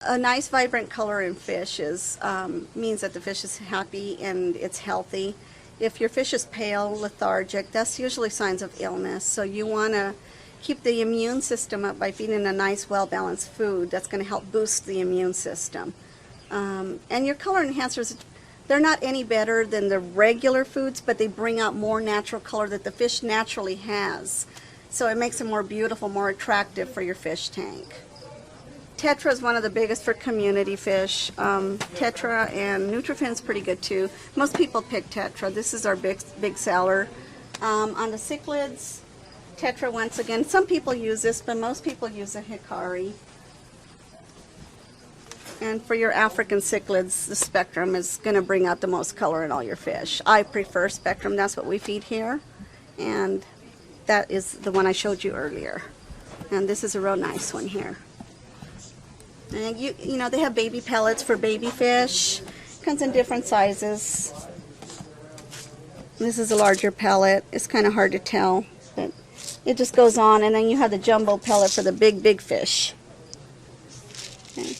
A nice vibrant color in fish means that the fish is happy and it's healthy. If your fish is pale, lethargic, that's usually signs of illness. So you want to keep the immune system up by feeding a nice, well-balanced food that's going to help boost the immune system. And your color enhancers, they're not any better than the regular foods, but they bring out more natural color that the fish naturally has. So it makes it more beautiful, more attractive for your fish tank. Tetra is one of the biggest for community fish. Tetra and Nutrifin's pretty good too. Most people pick Tetra. This is our big seller. On the cichlids, Tetra once again. Some people use this, but most people use a Hikari. And for your African cichlids, the Spectrum is going to bring out the most color in all your fish. I prefer Spectrum. That's what we feed here. And that is the one I showed you earlier. And this is a real nice one here. And you know, they have baby pellets for baby fish. Comes in different sizes. This is a larger pellet. It's kind of hard to tell, but it just goes on. And then you have the jumbo pellet for the big fish. Okay.